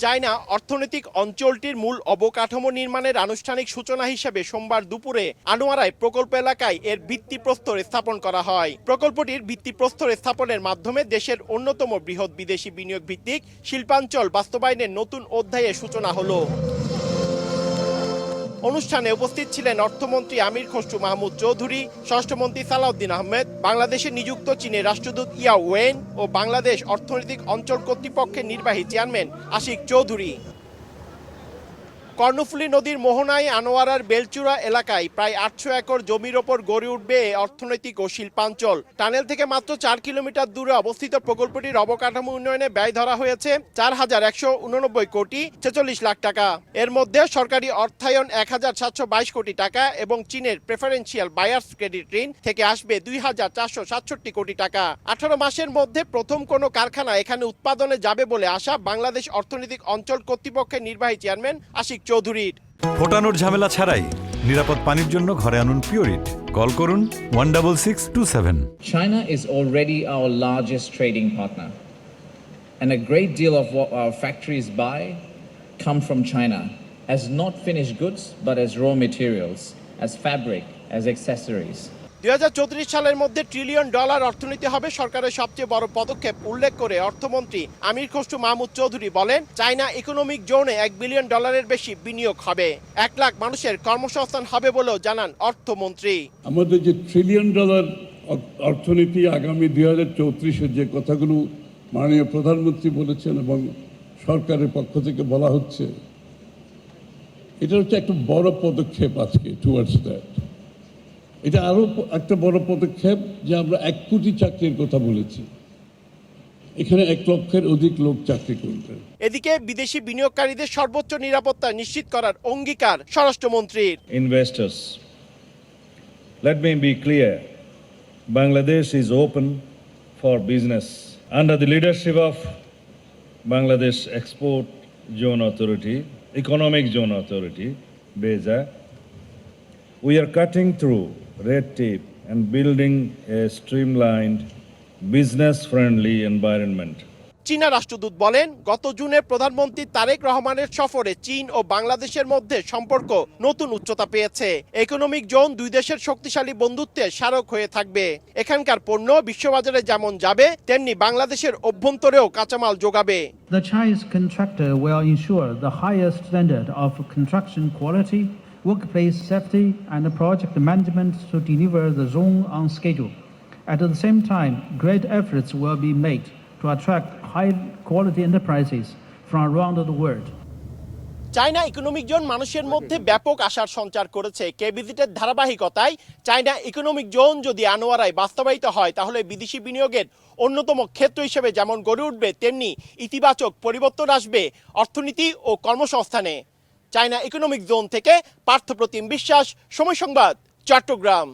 China অর্থনৈতিক অঞ্চলটির মূল অবকাঠামো নির্মাণের আনুষ্ঠানিক সূচনা হিসেবে সোমবার দুপুরে আনোয়ারায় প্রকল্প এলাকায় এর ভিত্তিপ্রস্তর স্থাপন করা হয়। প্রকল্পটির ভিত্তিপ্রস্তর স্থাপনের মাধ্যমে দেশের অন্যতম বৃহৎ বিদেশি বিনিয়োগ ভিত্তিক শিল্পাঞ্চল বাস্তবায়নের নতুন অধ্যায়ের সূচনা হলো। অনুষ্ঠানে উপস্থিত ছিলেন অর্থমন্ত্রী আমির খসরু মাহমুদ চৌধুরী, স্বরাষ্ট্রমন্ত্রী সালাউদ্দিন আহমেদ, বাংলাদেশে নিযুক্ত চীনের রাষ্ট্রদূত ইয়া ওয়েন ও বাংলাদেশ অর্থনৈতিক অঞ্চল কর্তৃপক্ষের নির্বাহী চেয়ারম্যান আশিক চৌধুরী। কর্ণফুলী নদীর মোহনায় আনোয়ারার বেলচুরা এলাকায় প্রায় ৮০০ একর জমির ওপর গড়ে উঠবে অর্থনৈতিক ও শিল্পাঞ্চল। টানেল থেকে মাত্র ৪ কিলোমিটার দূরে অবস্থিত প্রকল্পটির অবকাঠামো উন্নয়নে ব্যয় ধরা হয়েছে ৪,১৮৯ কোটি ৪৬ লাখ টাকা। এর মধ্যে সরকারি অর্থায়ন ১,৭২২ কোটি টাকা এবং চীনের প্রেফারেন্সিয়াল বায়ার্স ক্রেডিট ঋণ থেকে আসবে ২,৪৬৭ কোটি টাকা। ১৮ মাসের মধ্যে প্রথম কোনো কারখানা এখানে উৎপাদনে যাবে বলে আশা বাংলাদেশ অর্থনৈতিক অঞ্চল কর্তৃপক্ষের নির্বাহী চেয়ারম্যান আশিক চৌধুরীর। ফোটানোর ঝামেলা ছাড়াই নিরাপদ পানির জন্য ঘরে আনুন পিওরিট। কল করুন 16627। China is already our largest trading partner, and a great deal of what our factories buy come from China as not finished goods but as raw materials, as fabric, as accessories. ২০৩৪ সালের মধ্যে $1 trillion অর্থনীতি হবে সরকারের সবচেয়ে বড় পদক্ষেপ উল্লেখ করে অর্থমন্ত্রী আমির খসরু মাহমুদ চৌধুরী বলেন, চায়না ইকোনমিক জোনে $1 বিলিয়ন বেশি বিনিয়োগ হবে, ১ লাখ মানুষের কর্মসংস্থান হবে বলেও জানান অর্থমন্ত্রী। আমাদের যে $1 ট্রিলিয়ন অর্থনীতি আগামী 2034-এর যে কথাগুলো মাননীয় প্রধানমন্ত্রী বলেছেন এবং সরকারের পক্ষ থেকে বলা হচ্ছে, এটা হচ্ছে একটা বড় পদক্ষেপ আজকে টুয়ার্ডস দ্যাট। এটা আরো একটা বড় পদক্ষেপ যে আমরা 1 কোটি চাকরির কথা বলেছি, এখানে 1 লক্ষের অধিক লোক চাকরি করবে। এদিকে বিদেশি বিনিয়োগকারীদের সর্বোচ্চ নিরাপত্তা নিশ্চিত করার অঙ্গীকার স্বরাষ্ট্রমন্ত্রীর। Investors, let me be clear, Bangladesh is open for business. Under the leadership of Bangladesh Export Zone Authority, Economic Zone Authority, BEZA, we are cutting through red tape and building a streamlined, business-friendly environment. চীনা রাষ্ট্রদূত বলেন, গত জুনে প্রধানমন্ত্রী তারেক রহমানের সফরে চীন ও বাংলাদেশের মধ্যে সম্পর্ক নতুন উচ্চতা পেয়েছে। ইকোনমিক জোন দুই দেশের শক্তিশালী বন্ধুত্বের স্মারক হয়ে থাকবে। এখানকার পণ্য বিশ্ববাজারে যেমন যাবে, তেমনি বাংলাদেশের অভ্যন্তরেও কাঁচামাল যোগাবে। The Chinese contractor will ensure the highest standard of construction quality, workplace safety and project management to deliver the zone on schedule. At the same time, great efforts will be made to attract high-quality enterprises from around the world. China economic zone মানুষের মধ্যে ব্যাপক আশার সঞ্চার করেছে। কে-ভিজিটের ধারাবাহিকতায় China economic zone যদি আনোয়ারায় বাস্তবায়িত হয়, তাহলে বিদেশি বিনিয়োগের অন্যতম ক্ষেত্র হিসেবে যেমন গড়ে উঠবে, তেমনি ইতিবাচক পরিবর্তন আসবে অর্থনীতি ও কর্মসংস্থানে। চায়না ইকোনমিক জোন থেকে পার্থপ্রতিম বিশ্বাস, সময় সংবাদ, চট্টগ্রাম।